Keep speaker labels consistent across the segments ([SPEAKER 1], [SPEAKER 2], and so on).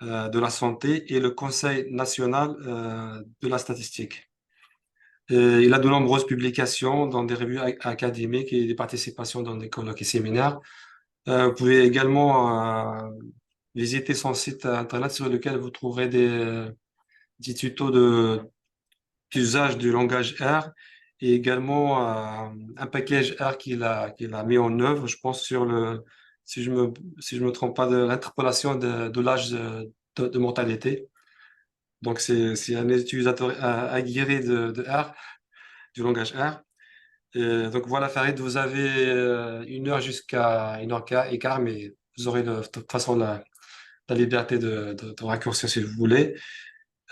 [SPEAKER 1] de la santé et le Conseil national de la statistique. Il a de nombreuses publications dans des revues académiques et des participations dans des colloques et séminaires. Vous pouvez également visiter son site internet sur lequel vous trouverez des tutos d'usage du langage R et également un package R qu'il a mis en œuvre, je pense, sur si je me trompe pas, de l'interpolation de l'âge de mortalité. Donc, c'est un utilisateur aguerri de R, du langage R. Donc voilà, Farid, vous avez 1 heure jusqu'à 1 heure et quart, mais vous aurez de toute façon la liberté de raccourcir si vous voulez,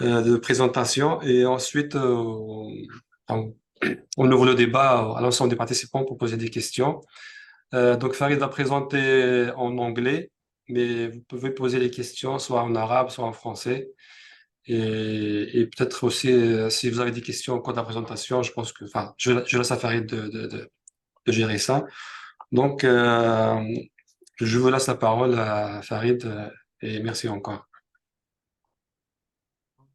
[SPEAKER 1] de présentation. Et ensuite, on, on ouvre le débat à l'ensemble des participants pour poser des questions. Donc Farid va présenter en anglais, mais vous pouvez poser les questions soit en arabe, soit en français. Et peut-être aussi, si vous avez des questions au cours de la présentation, je pense que, enfin, je laisse à Farid de gérer ça. Donc, je vous laisse la parole à Farid et merci encore.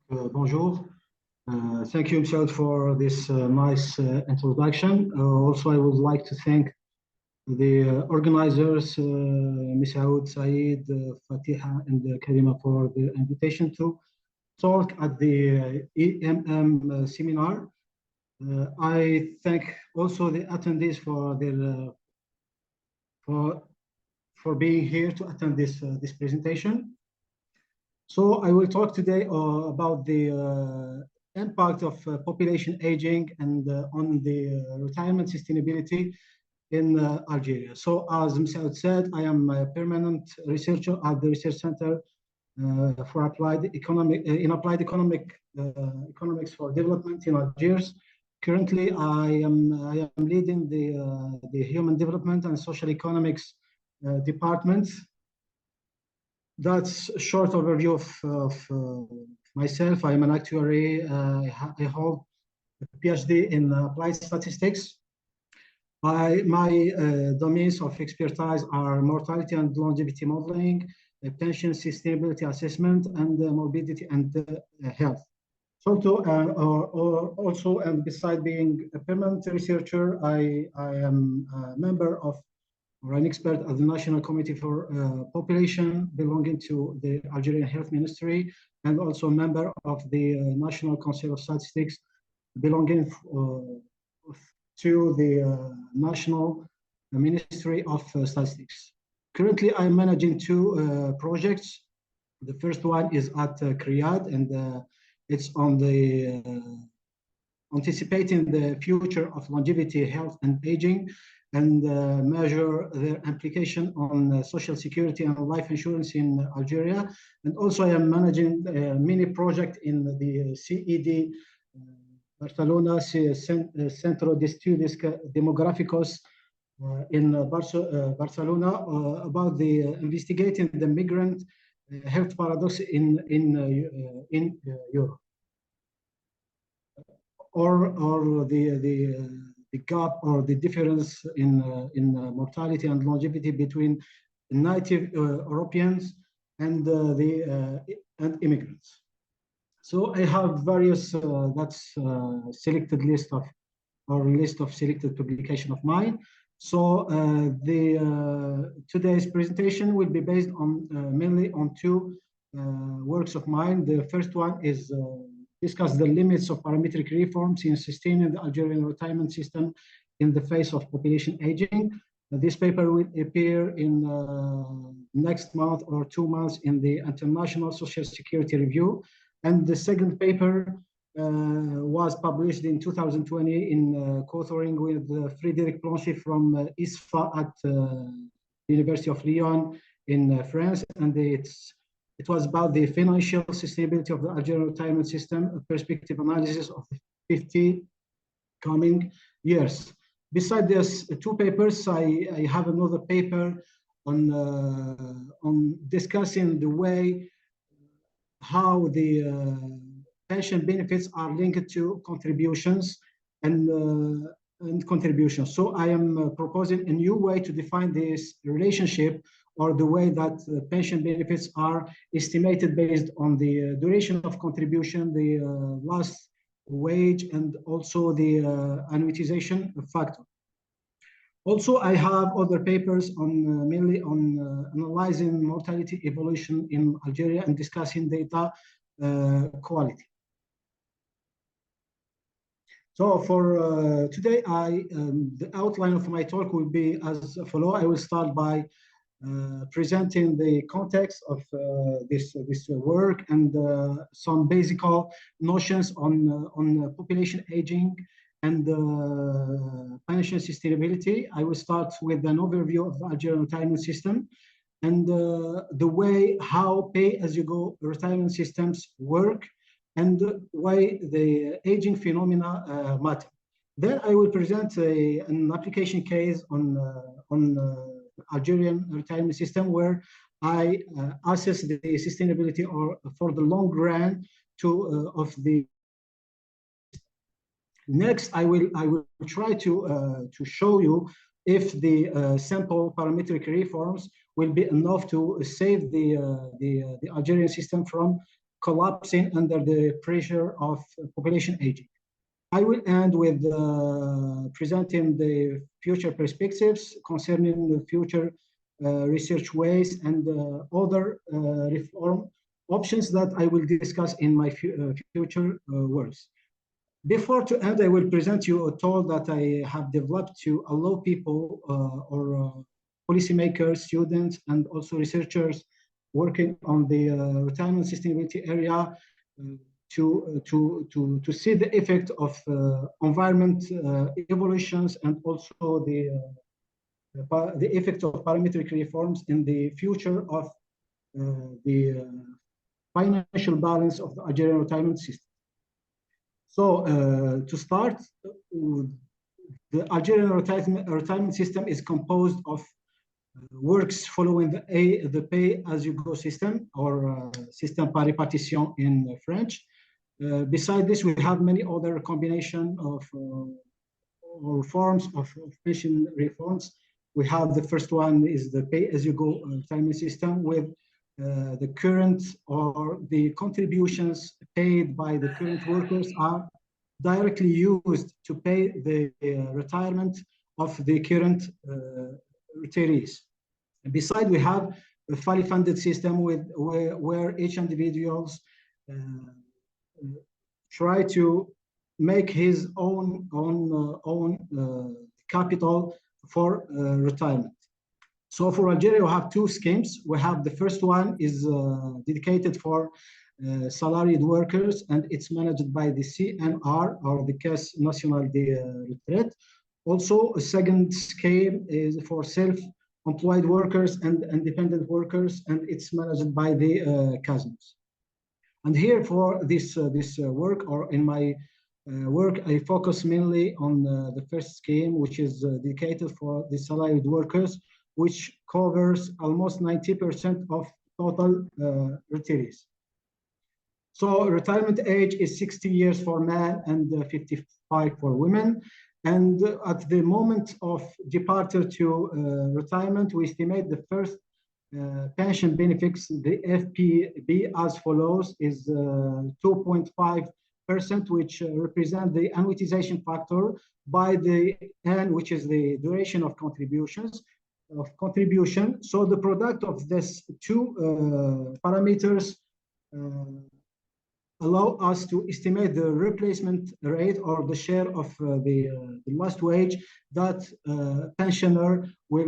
[SPEAKER 2] Bonjour. Thank you, Michel, for this nice introduction. Also, I would like to thank the organizers, Misaoud, Saeed, Fatiha, and Karima for the invitation to talk at the EMM seminar. I thank also the attendees for their for being here to attend this presentation. So I will talk today about the impact of population aging and on the retirement sustainability in Algeria. So as Msaoud said, I am a permanent researcher at the Research Center for Applied Economics for Development in Algiers. Currently, I am leading the Human Development and Social Economics department. That's a short overview of myself. I am an actuary. I hold a PhD in applied statistics. My domains of expertise are mortality and longevity modeling, pension sustainability assessment, and morbidity and health. So also, and beside being a permanent researcher, I am a member of, or an expert at the National Committee for Population belonging to the Algerian Health Ministry, and also a member of the National Council of Statistics belonging to the National Ministry of Statistics. Currently, I'm managing two projects. The first one is at CRIAD, and it's on the anticipating the future of longevity, health, and aging, and measure their implication on social security and life insurance in Algeria. And also, I am managing a mini project in the CED Barcelona, Centro de Estudios Demográficos in Barcelona, about the investigating the migrant health paradox in Europe, or the gap or the difference in mortality and longevity between native Europeans and and immigrants. So I have various that's selected list of selected publication of mine. So today's presentation will be based on mainly on two works of mine. The first one is discuss the limits of parametric reforms in sustaining the Algerian retirement system in the face of population aging. This paper will appear in next month or 2 months in the International Social Security Review. And the second paper was published in 2020 in co-authoring with Frédéric Blanchet from ISFA at the University of Lyon in France. And it was about the financial sustainability of the Algerian retirement system, a perspective analysis of the 50 coming years. Beside these two papers, I have another paper on discussing the way how the pension benefits are linked to contributions and contributions. So I am proposing a new way to define this relationship or the way that pension benefits are estimated based on the duration of contribution, the last wage, and also the annuitization factor. Also, I have other papers on mainly on analyzing mortality evolution in Algeria and discussing data quality. So for today, the outline of my talk will be as follows. I will start by presenting the context of this work and some basic notions on population aging and financial sustainability. I will start with an overview of the Algerian retirement system and the way how pay-as-you-go retirement systems work and why the aging phenomena matter. Then I will present an application case on Algerian retirement system where I assess the sustainability or for the long run of the. Next, I will try to show you if the simple parametric reforms will be enough to save the Algerian system from collapsing under the pressure of population aging. I will end with presenting the future perspectives concerning the future research ways and other reform options that I will discuss in my future works. Before to end, I will present you a tool that I have developed to allow people or policymakers, students, and also researchers working on the retirement sustainability area to see the effect of environment evolutions and also the effect of parametric reforms in the future of the financial balance of the Algerian retirement system. So to start, the Algerian retirement system is composed of works following the pay-as-you-go system or system par répartition in French. Beside this, we have many other combination of or forms of pension reforms. We have the first one is the pay-as-you-go retirement system with the current or the contributions paid by the current workers are directly used to pay the retirement of the current retirees. Besides, we have a fully funded system where each individuals try to make his own capital for retirement. So for Algeria, we have two schemes. We have the first one is dedicated for salaried workers, and it's managed by the CNR or the Caisse Nationale des Retraites. Also, a second scheme is for self-employed workers and independent workers, and it's managed by the CASMOS. And here for this work, or in my work, I focus mainly on the first scheme, which is dedicated for the salaried workers, which covers almost 90% of total retirees. So retirement age is 60 years for men and 55 for women. And at the moment of departure to retirement, we estimate the first pension benefits, the FPB, as follows, is 2.5%, which represent the annuitization factor by the N, which is the duration of contribution. So the product of these two parameters allow us to estimate the replacement rate or the share of the last wage that pensioner will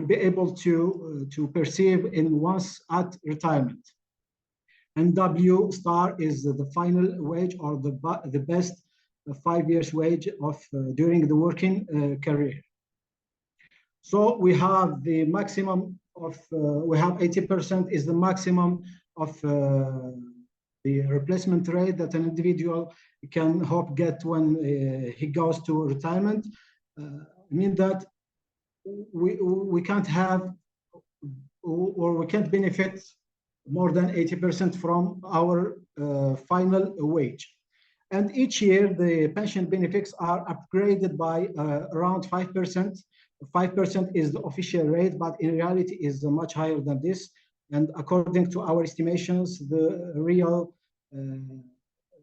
[SPEAKER 2] be able to perceive in once at retirement. And W star is the final wage or the best 5 years wage of during the working career. So we have the maximum of we have 80% is the maximum of the replacement rate that an individual can hope get when he goes to retirement. I mean that we can't have or we can't benefit more than 80% from our final wage. And each year, the pension benefits are upgraded by around 5% 5% is the official rate, but in reality is much higher than this. And according to our estimations, the real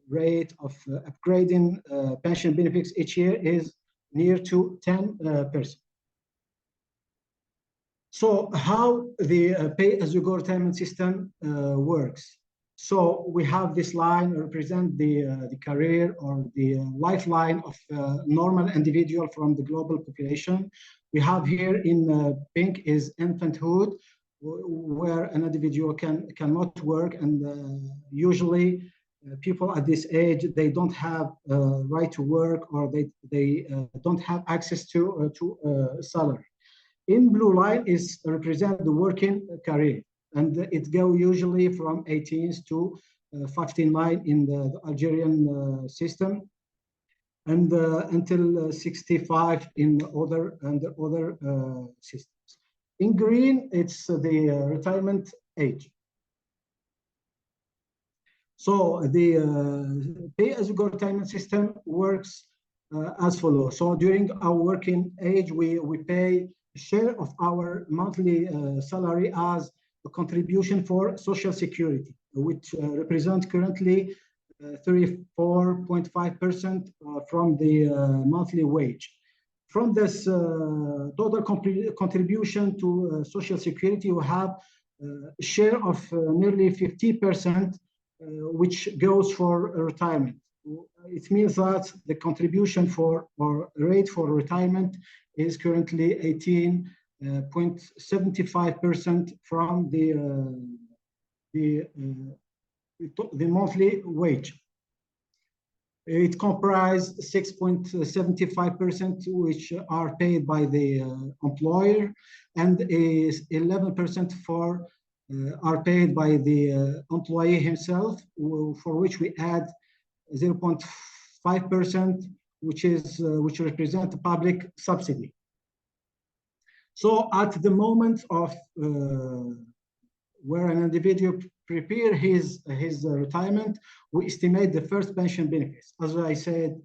[SPEAKER 2] rate of upgrading pension benefits each year is near to 10%. So how the pay-as-you-go retirement system works? So we have this line represent the career or the lifeline of normal individual from the global population. We have here in pink is infanthood, where an individual cannot work, and usually people at this age, they don't have right to work, or they don't have access to salary. In blue line is represent the working career, and it go usually from 18s to 59 in the Algerian system, and until 65 in other systems. In green, it's the retirement age. So the pay-as-you-go retirement system works as follows. So during our working age, we pay a share of our monthly salary as a contribution for social security, which represents currently 34.5% from the monthly wage. From this total contribution to social security, we have a share of nearly 50%, which goes for retirement. It means that the contribution for or rate for retirement is currently 18.75% from the monthly wage. It comprises 6.75%, which are paid by the employer, and is 11% for are paid by the employee himself, for which we add 0.5%, which represent public subsidy. So at the moment of where an individual prepare his retirement, we estimate the first pension benefits. As I said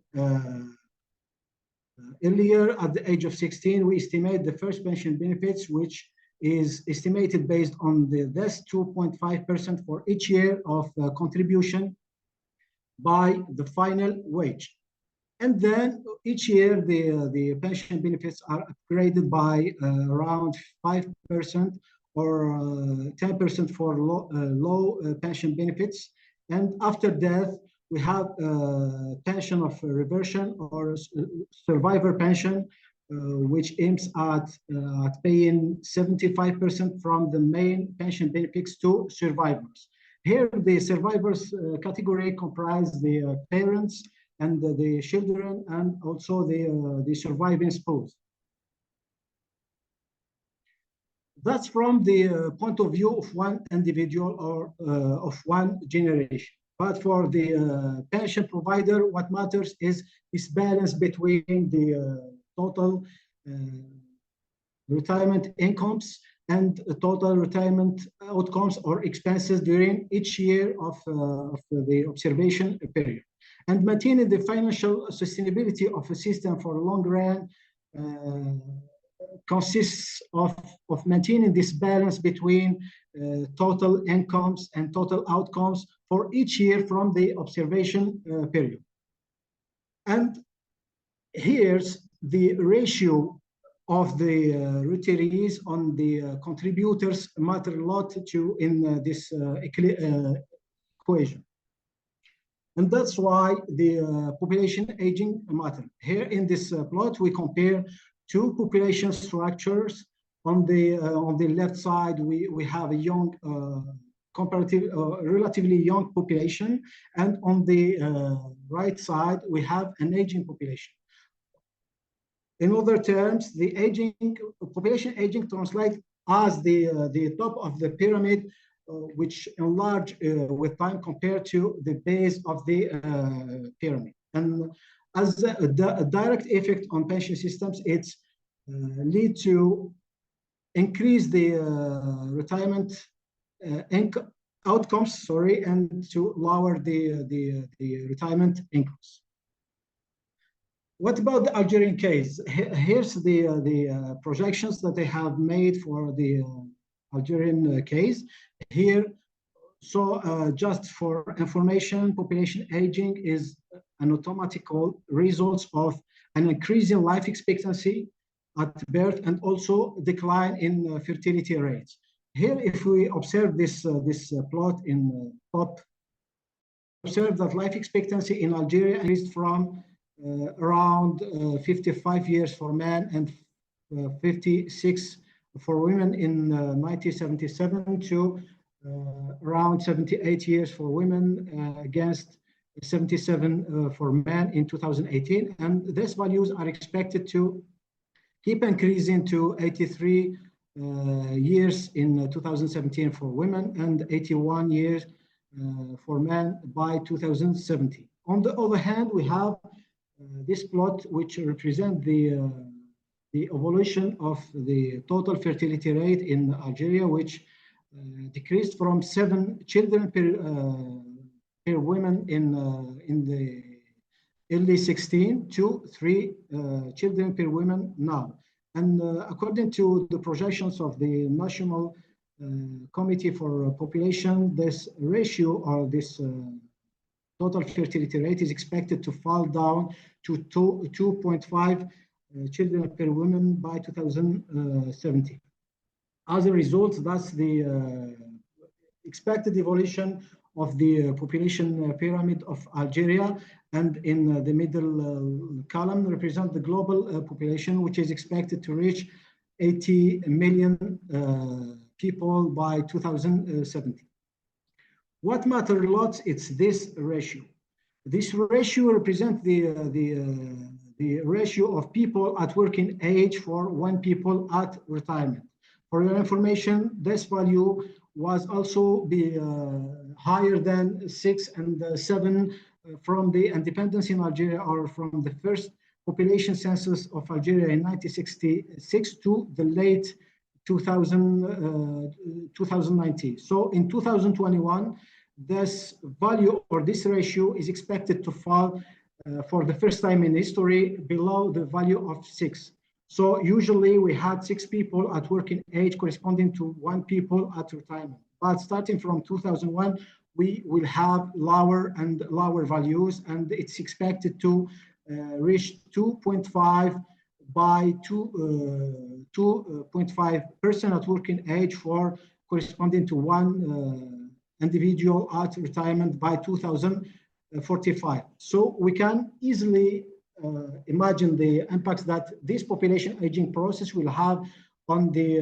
[SPEAKER 2] earlier, at the age of 16, we estimate the first pension benefits, which is estimated based on this 2.5% for each year of contribution by the final wage. And then each year, the pension benefits are upgraded by around 5% or 10% for low pension benefits. And after death, we have pension of reversion or survivor pension, which aims at paying 75% from the main pension benefits to survivors. Here, the survivors category comprise the parents and the children, and also the surviving spouse. That's from the point of view of one individual or of one generation. But for the pension provider, what matters is this balance between the total retirement incomes and total retirement outcomes or expenses during each year of the observation period. And maintaining the financial sustainability of a system for long run consists of maintaining this balance between total incomes and total outcomes for each year from the observation period. And here's the ratio of the retirees on the contributors matter a lot to in this equation. And that's why the population aging matter. Here in this plot, we compare two population structures. On the left side, we have a young, relatively young population, and on the right side, we have an aging population. In other terms, the population aging translates as the top of the pyramid, which enlarge with time compared to the base of the pyramid. And as a direct effect on pension systems, it's lead to increase the retirement outcomes, and to lower the retirement incomes. What about the Algerian case? Here's the projections that they have made for the Algerian case. Here, so just for information, population aging is an automatical result of an increase in life expectancy at birth and also decline in fertility rates. Here, if we observe this plot in top, observe that life expectancy in Algeria increased from around 55 years for men and 56 for women in 1977 to around 78 years for women against 77 for men in 2018. And these values are expected to keep increasing to 83 years in 2017 for women and 81 years for men by 2070. On the other hand, we have this plot which represents the evolution of the total fertility rate in Algeria, which decreased from 7 children per woman in the early 16 to 3 children per woman now. And according to the projections of the National Committee for Population, this ratio or this total fertility rate is expected to fall down to 2.5 children per woman by 2070. As a result, that's the expected evolution of the population pyramid of Algeria, and in the middle column represent the global population, which is expected to reach 80 million people by 2070. What matters a lot is this ratio. This ratio represents the ratio of people at working age for 1 people at retirement. For your information, this value was also be higher than 6 and 7 from the independence in Algeria or from the first population census of Algeria in 1966 to the late 2019. So in 2021, this value or this ratio is expected to fall for the first time in history below the value of 6. So usually we had 6 people at working age corresponding to 1 people at retirement. But starting from 2001, we will have lower and lower values, and it's expected to reach 2.5 by 2.5% at working age for corresponding to 1 individual at retirement by 2045. So we can easily imagine the impacts that this population aging process will have on the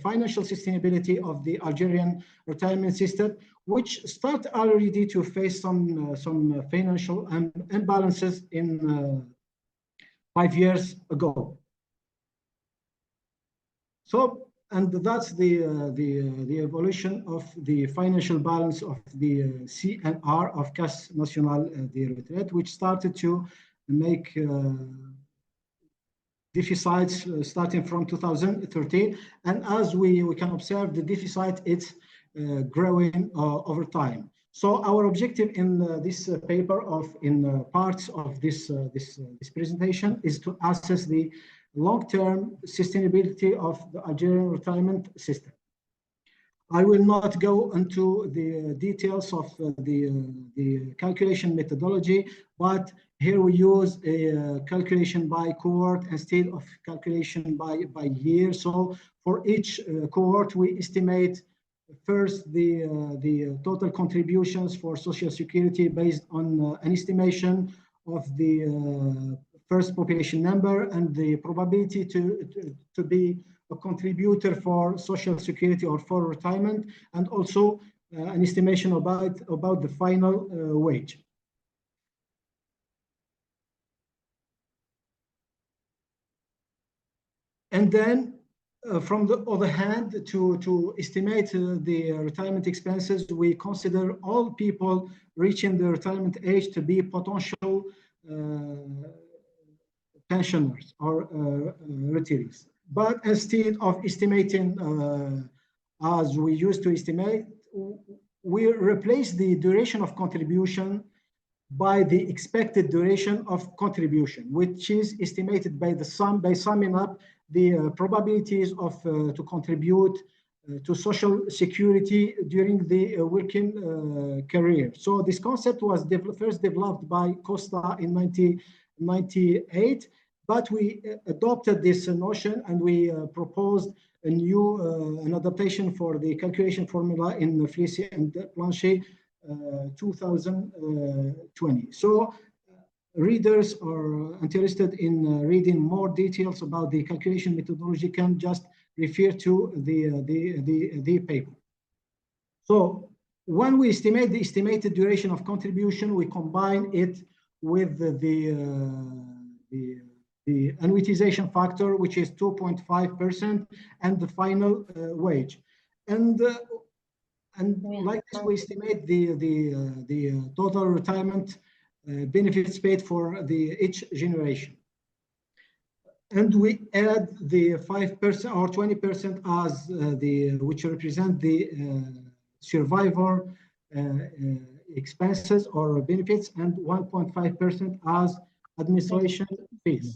[SPEAKER 2] financial sustainability of the Algerian retirement system, which start already to face some financial imbalances in 5 years ago. So, and that's the evolution of the financial balance of the CNR of Caisse Nationale des Retraites, which started to make deficits starting from 2013. And as we can observe, the deficit is growing over time. So our objective in this paper in parts of this presentation is to assess the long-term sustainability of the Algerian retirement system. I will not go into the details of the calculation methodology, but here we use a calculation by cohort instead of calculation by year. So for each cohort, we estimate first the total contributions for Social Security based on an estimation of the first population number and the probability to be a contributor for Social Security or for retirement, and also an estimation about the final wage. And then from the other hand, to estimate the retirement expenses, we consider all people reaching the retirement age to be potential pensioners or retirees. But instead of estimating as we used to estimate, we replace the duration of contribution by the expected duration of contribution, which is estimated by summing up the probabilities of to contribute to social security during the working career. So this concept was first developed by Costa in 1998, but we adopted this notion and we proposed a new an adaptation for the calculation formula in FLICI and Plancher 2020. So readers are interested in reading more details about the calculation methodology can just refer to the paper. So when we estimate the estimated duration of contribution, we combine it with the annuitization factor, which is 2.5%, and the final wage. And like this, we estimate the total retirement benefits paid for each generation. And we add the 5% or 20% as which represent the survivor expenses or benefits, and 1.5% as administration fees.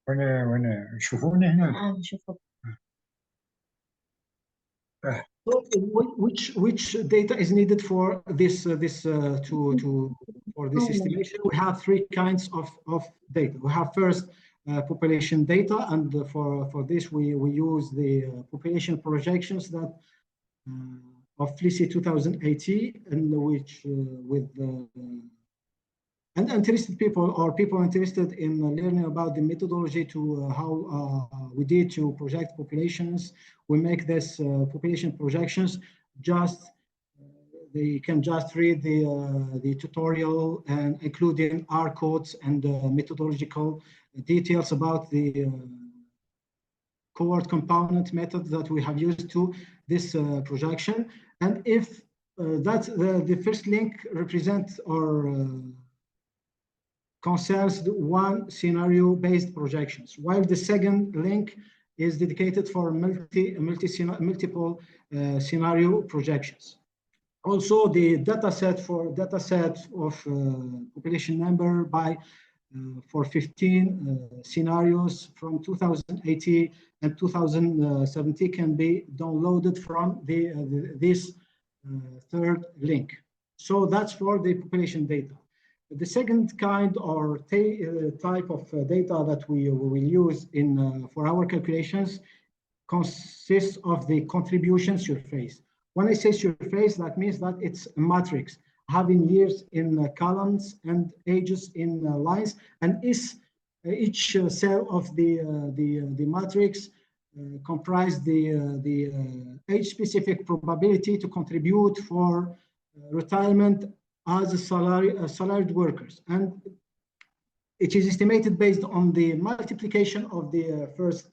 [SPEAKER 3] وانا شوفوني هنا.
[SPEAKER 2] So which data is needed for this for this estimation? We have three kinds of data. We have first population data, and for this we use the population projections that of FLICI 2018, and which with and interested people or people interested in learning about the methodology to how we did to project populations. We make this population projections. Just they can just read the tutorial, and including R codes and methodological details about the cohort component method that we have used to this projection. And if that's the first link represents or concerns one scenario-based projections, while the second link is dedicated for multiple scenario projections. Also, the dataset of population number by for 15 scenarios from 2018 and 2017 can be downloaded from this third link. So that's for the population data. The second kind or type of data that we will use in for our calculations consists of the contribution surface. When I say surface, that means that it's a matrix having years in columns and ages in lines, and each cell of the matrix comprise the age-specific probability to contribute for retirement as salaried workers, and it is estimated based on the multiplication of the first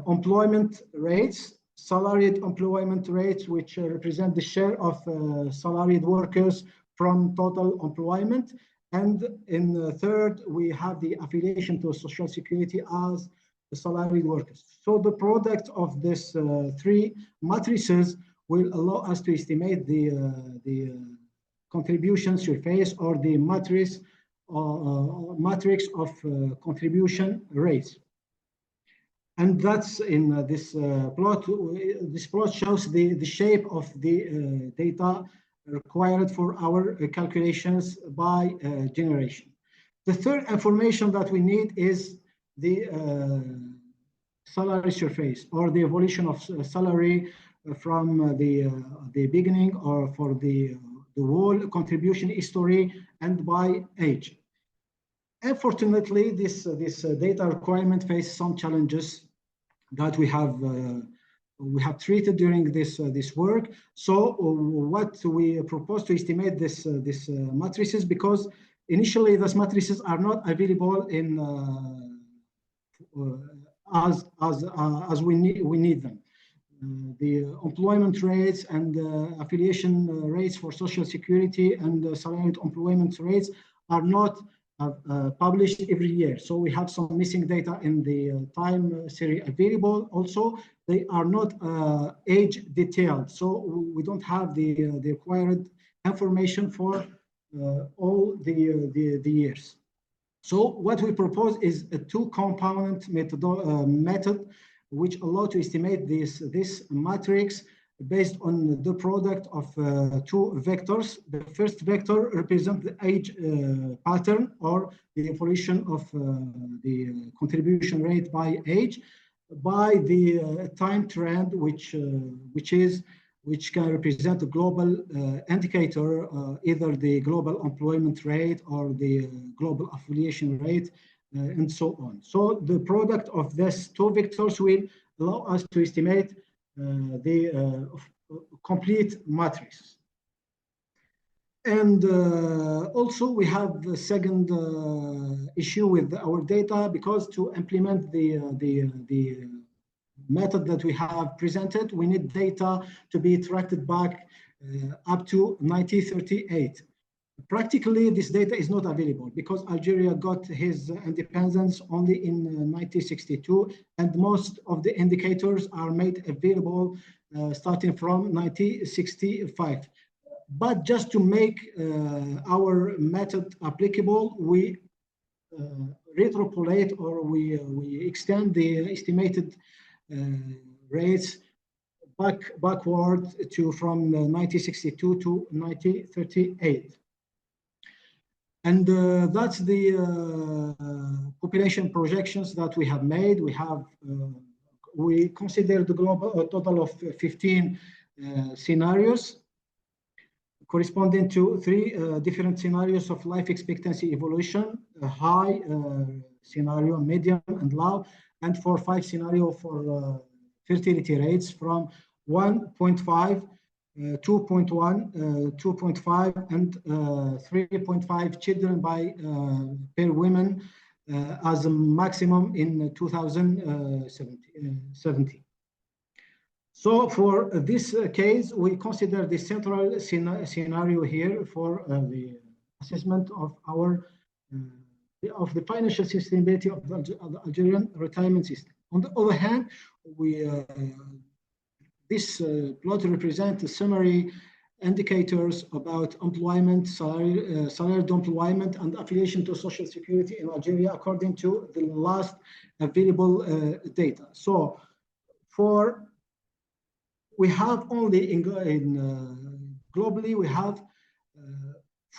[SPEAKER 2] employment rates, salaried employment rates, which represent the share of salaried workers from total employment, and in the third we have the affiliation to Social Security as the salaried workers. So the product of this three matrices will allow us to estimate the contribution surface or the matrix of contribution rates. And that's in this plot. This plot shows the shape of the data required for our calculations by generation. The third information that we need is the salary surface, or the evolution of salary from the beginning or for the whole contribution history and by age. Unfortunately, this data requirement faces some challenges that we have treated during this work. So what we propose to estimate this matrices, because initially these matrices are not available in as we need them. The employment rates and affiliation rates for Social Security and salaried employment rates are not published every year. So we have some missing data in the time series available. Also, they are not age detailed. So we don't have the required information for all the years. So what we propose is a two-component method which allow to estimate this matrix based on the product of two vectors. The first vector represents the age pattern or the evolution of the contribution rate by age, by the time trend, which can represent a global indicator, either the global employment rate or the global affiliation rate, and so on. So the product of these two vectors will allow us to estimate the complete matrix. And also we have the second issue with our data, because to implement the method that we have presented, we need data to be tracked back up to 1938. Practically, this data is not available because Algeria got his independence only in 1962, and most of the indicators are made available starting from 1965. But just to make our method applicable, we retropolate, or we extend the estimated rates backward to from 1962 to 1938. And that's the population projections that we have made. We consider the global total of 15 scenarios corresponding to three different scenarios of life expectancy evolution: a high scenario, medium, and low, and for 5 scenarios for fertility rates from 1.5, 2.1, 2.5, and 3.5 children per woman as a maximum in 2070. So for this case, we consider the central scenario here for the assessment of of the financial sustainability of the Algerian retirement system. On the other hand, this plot represents summary indicators about employment, salaried employment, and affiliation to social security in Algeria according to the last available data. So we have only globally, we have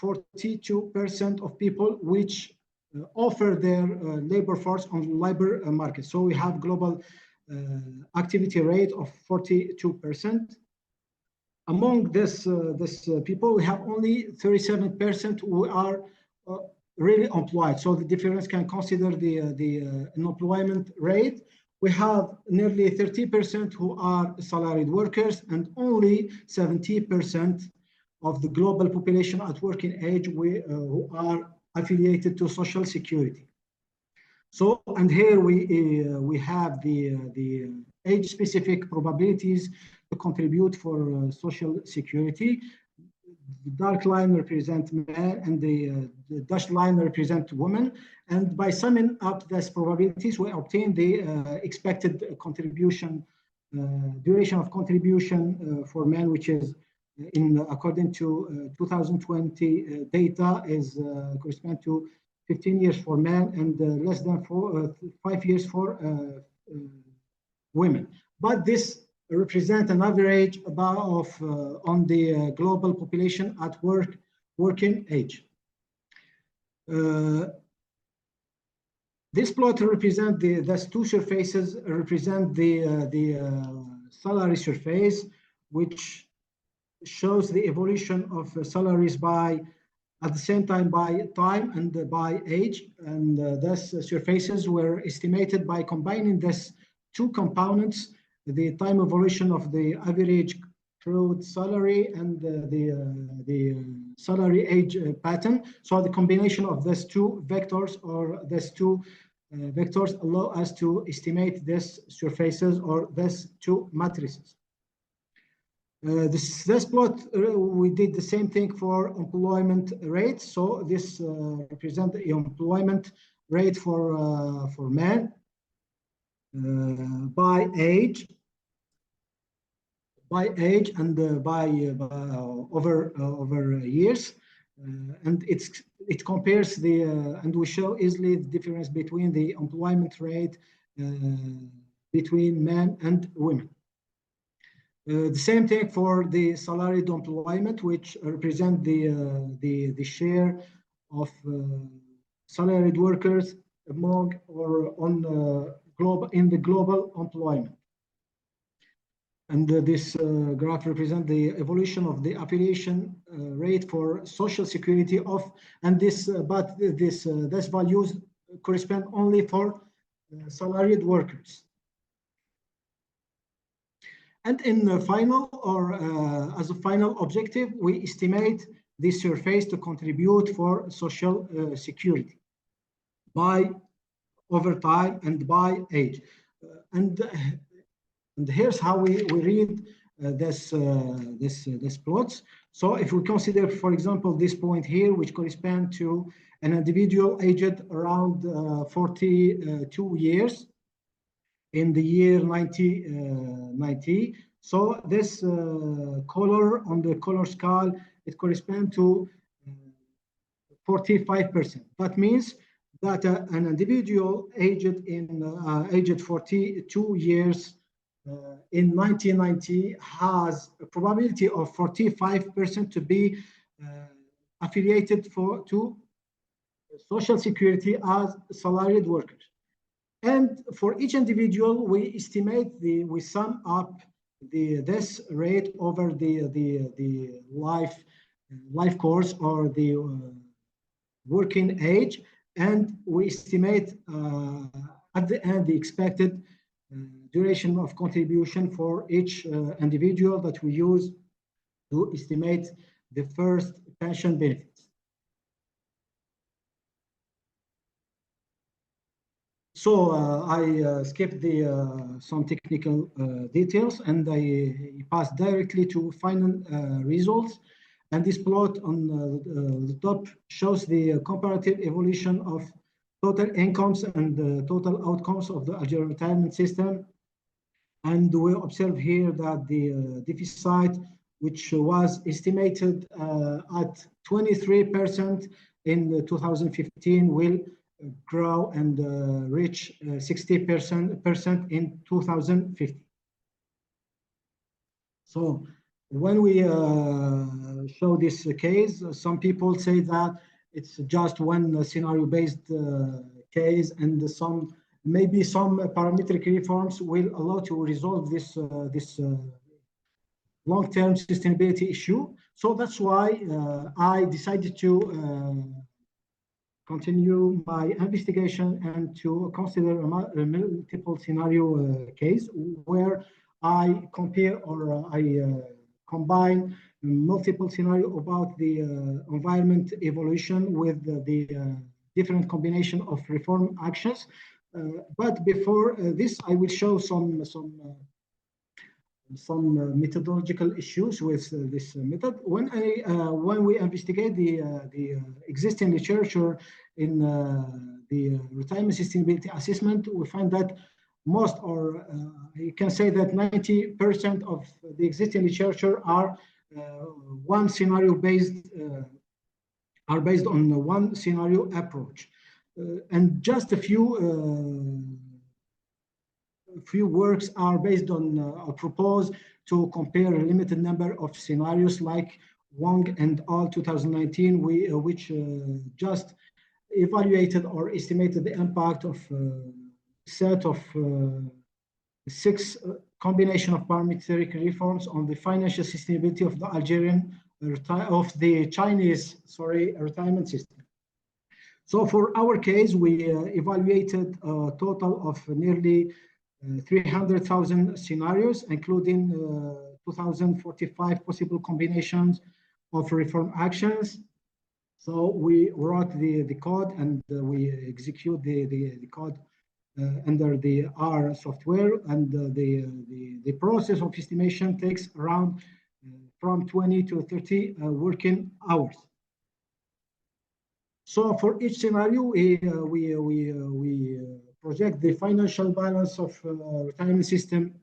[SPEAKER 2] 42% of people which offer their labor force on labor market. So we have global activity rate of 42%. Among this people, we have only 37% who are really employed. So the difference can consider the unemployment rate. We have nearly 30% who are salaried workers, and only 70% of the global population at working age who are affiliated to social security. So, and here we have the age-specific probabilities to contribute for social security. The dark line represents men, and the dashed line represents women. And by summing up these probabilities, we obtain the expected contribution, duration of contribution for men, which is according to 2020 data, is correspond to 15 years for men and less than 5 years for women. But this represent an average on the global population at working age. This plot represent these two surfaces represent the salary surface, which shows the evolution of salaries at the same time by time and by age. And these surfaces were estimated by combining these two components, the time evolution of the average accrued salary and the salary age pattern. So the combination of these two vectors allow us to estimate these surfaces or these two matrices. This plot, we did the same thing for employment rate. So this represents the employment rate for men by age, by age and over years, and it compares the and we show easily the difference between the employment rate between men and women. The same thing for the salaried employment, which represent the share of salaried workers among or on in the global employment. And this graph represents the evolution of the affiliation rate for social security of, and this these values correspond only for salaried workers. And in the final, or as a final objective, we estimate this surface to contribute for social security by over time and by age. And here's how we read this plots. So if we consider, for example, this point here, which corresponds to an individual aged around 42 years in the year 1990. So this color on the color scale, it corresponds to 45%. That means that an individual aged 42 years in 1990 has a probability of 45% to be affiliated to Social Security as salaried workers. And for each individual, we estimate we sum up this rate over the life course or the working age, and we estimate at the end the expected duration of contribution for each individual that we use to estimate the first pension benefits. So I skipped some technical details, and I passed directly to final results. And this plot on the top shows the comparative evolution of total incomes and total outcomes of the Algerian retirement system. And we observe here that the deficit, which was estimated at 23% in 2015, will grow and reach 60% in 2050. So when we show this case, some people say that it's just one scenario-based case, and maybe some parametric reforms will allow to resolve this long-term sustainability issue. So that's why I decided to continue my investigation and to consider a multiple scenario case where I compare or I combine multiple scenario about the environment evolution with the different combination of reform actions. But before this, I will show some methodological issues with this method. When we investigate the existing literature in the retirement sustainability assessment, we find that most, or you can say that 90% of the existing literature are one scenario based, are based on one scenario approach, and just a few works are based on propose to compare a limited number of scenarios like Wang and al. 2019, which just evaluated or estimated the impact of set of 6 combination of parametric reforms on the financial sustainability of the Chinese retirement system. So for our case, we evaluated a total of nearly 300,000 scenarios, including 2,045 possible combinations of reform actions. So we wrote the code and we execute the code under the R software, and the process of estimation takes around from 20 to 30 working hours. So for each scenario, we project the financial balance of retirement system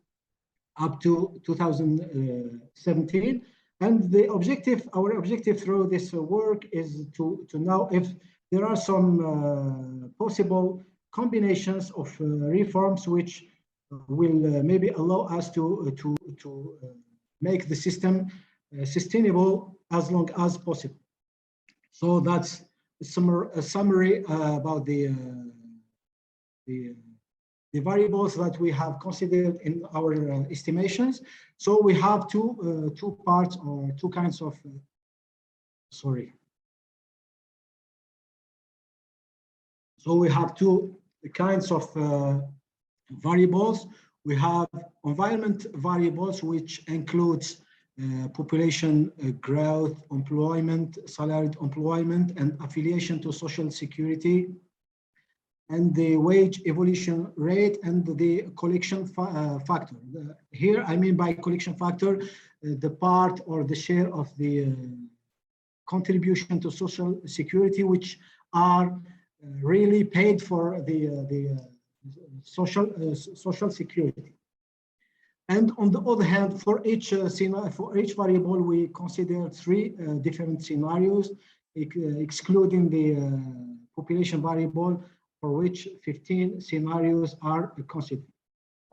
[SPEAKER 2] up to 2017. And our objective through this work is to know if there are some possible combinations of reforms which will maybe allow us to make the system sustainable as long as possible. So that's a summary about the variables that we have considered in our estimations. So we have two parts or two kinds of So we have two kinds of variables. We have environment variables, which includes population growth, employment, salaried employment, and affiliation to social security, and the wage evolution rate, and the collection factor. Here, I mean by collection factor, the part or the share of the contribution to social security, which are really paid for the social security. And on the other hand, for each variable, we consider three different scenarios, excluding the population variable, for which 15 scenarios are considered.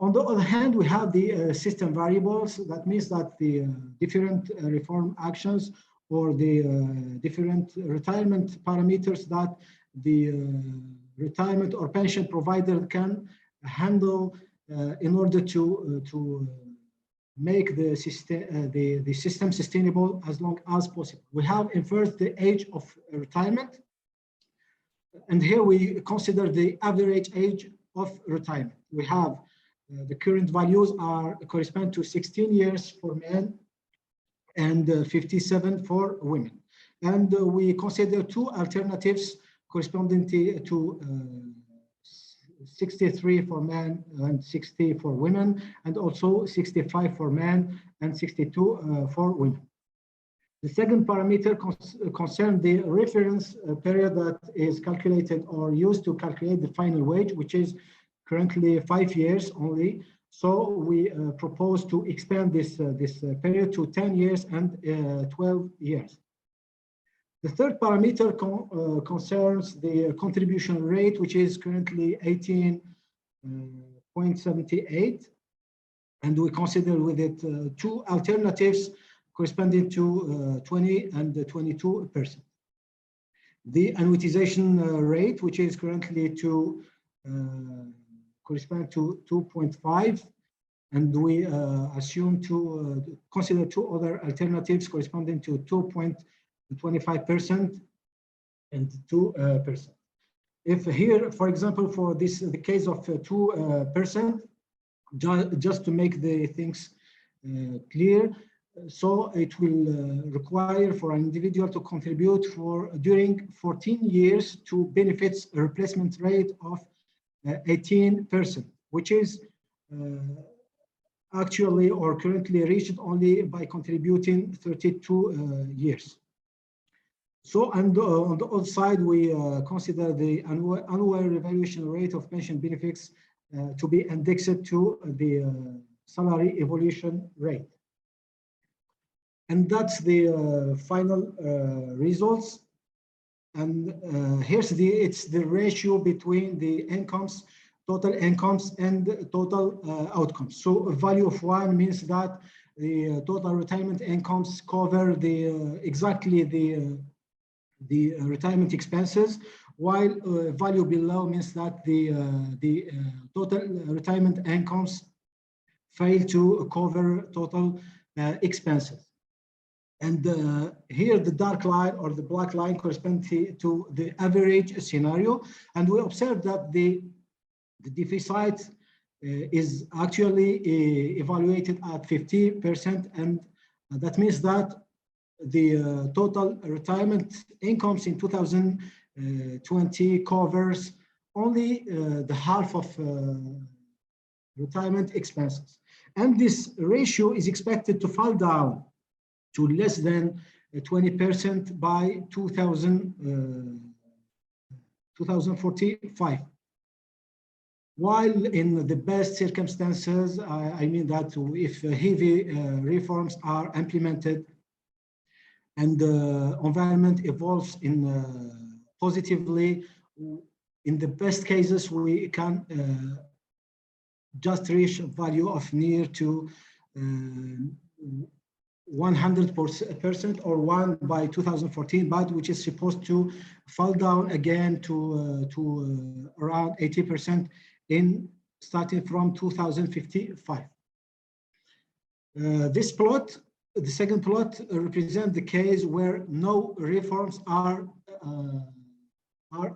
[SPEAKER 2] On the other hand, we have the system variables. That means that the different reform actions or the different retirement parameters that the retirement or pension provider can handle in order to make the system sustainable as long as possible. We have first the age of retirement, and here we consider the average age of retirement. We have the current values correspond to 16 years for men and 57 for women. And we consider two alternatives corresponding to 63 for men and 60 for women, and also 65 for men and 62 for women. The second parameter concerns the reference period that is calculated or used to calculate the final wage, which is currently 5 years only. So we propose to expand this period to 10 years and 12 years. The third parameter concerns the contribution rate, which is currently 18.78, and we consider with it two alternatives corresponding to 20 and 22%. The annuitization rate, which is currently correspond to 2.5, and we assume to consider two other alternatives corresponding to 2.25% and 2%. If here, for example, for the case of 2%, just to make the things clear, so it will require for an individual to contribute during 14 years to benefits replacement rate of 18%, which is actually or currently reached only by contributing 32 years. So, and on the other side, we consider the annual revaluation rate of pension benefits to be indexed to the salary evolution rate. And that's the final results. And here's it's the ratio between the incomes, total incomes, and total outcomes. So a value of 1 means that the total retirement incomes cover exactly the retirement expenses, while value below means that the total retirement incomes fail to cover total expenses. And here the dark line or the black line corresponds to the average scenario. And we observe that the deficit is actually evaluated at 50%. And that means that the total retirement incomes in 2020 covers only the half of retirement expenses. And this ratio is expected to fall down to less than 20% by 2045. while in the best circumstances, I mean that if heavy reforms are implemented and the environment evolves in positively, in the best cases, we can just reach a value of near to 100% or 1 by 2014, but which is supposed to fall down again to around 80% in starting from 2055. This plot, the second plot, represents the case where no reforms are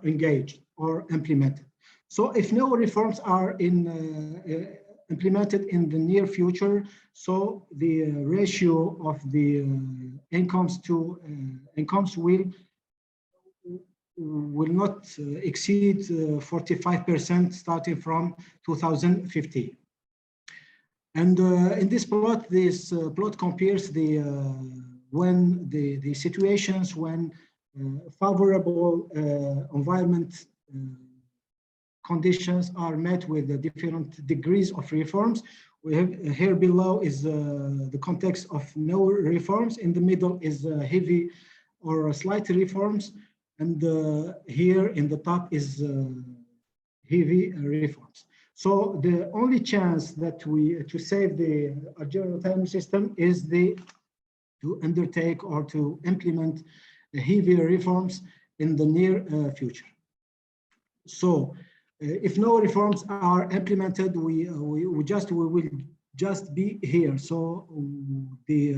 [SPEAKER 2] engaged or implemented. So if no reforms are implemented in the near future, so the ratio of the incomes will not exceed 45% starting from 2050. And in this plot compares the situations when favorable environment conditions are met with the different degrees of reforms. We have here below is the context of no reforms. In the middle is heavy or slight reforms, and here in the top is heavy reforms. So the only chance that to save the Algerian retirement system is to undertake or to implement heavy reforms in the near future. So if no reforms are implemented, we will just be here. So the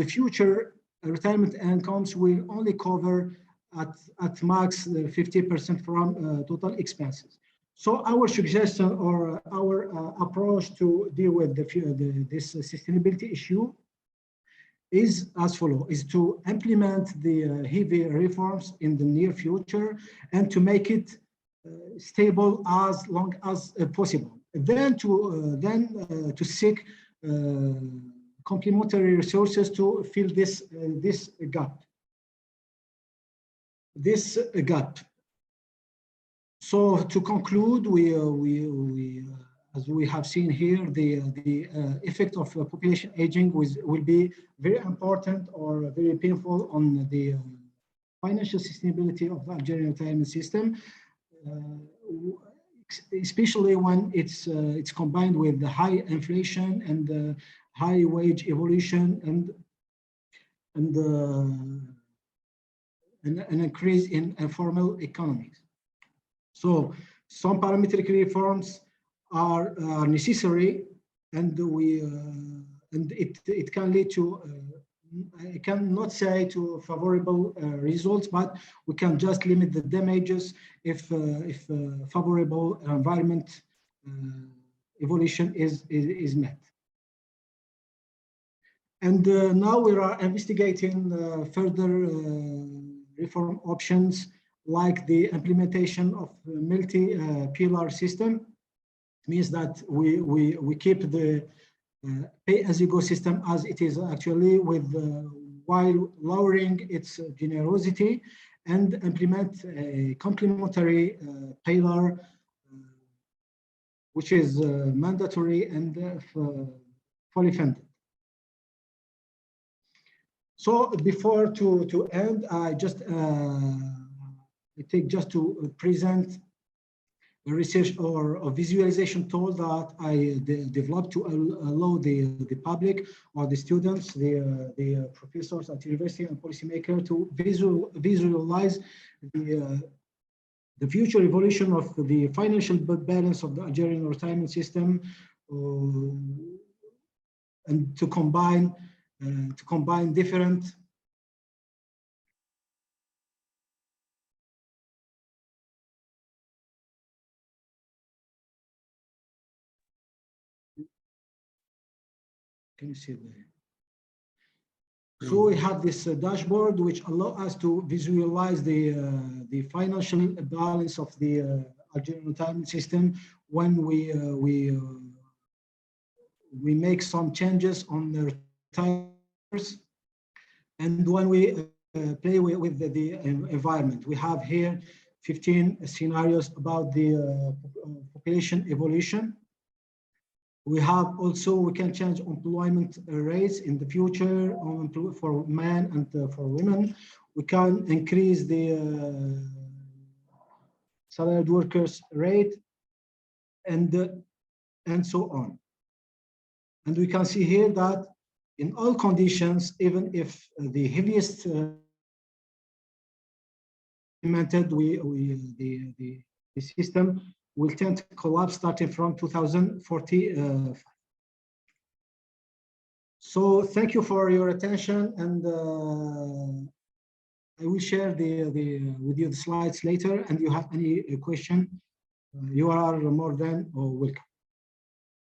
[SPEAKER 2] future retirement incomes will only cover at max 50% from total expenses. So our suggestion or our approach to deal with this sustainability issue is as follows: is to implement the heavy reforms in the near future and to make it stable as long as possible. Then to seek complementary resources to fill this gap. So to conclude, as we have seen here, the effect of population aging will be very important or very painful on the financial sustainability of the Algerian retirement system, especially when it's combined with the high inflation and the high wage evolution and an increase in informal economies. So some parametric reforms are necessary, and it can lead to I cannot say to favorable results, but we can just limit the damages if favorable environment evolution is met. And now we are investigating further reform options, like the implementation of multi-pillar system. It means that we keep the pay-as-you-go system as it is actually, while lowering its generosity, and implement a complementary pillar, which is mandatory and fully funded. So before to end, I take just to present a research or a visualization tool that I developed to allow the public or the students, the professors at university and policymakers to visualize the future evolution of the financial balance of the Algerian retirement system, and to combine different Can you see there? So we have this dashboard which allow us to visualize the financial balance of the Algerian retirement system when we make some changes on the retirements, and when we play with the environment. We have here 15 scenarios about the population evolution. We have also, we can change employment rates in the future for men and for women. We can increase the salaried workers rate and so on. And we can see here that in all conditions, even if the heaviest implemented, the system will tend to collapse starting from 2045. So thank you for your attention, and I will share with you the slides later. And you have any question, you are more than welcome.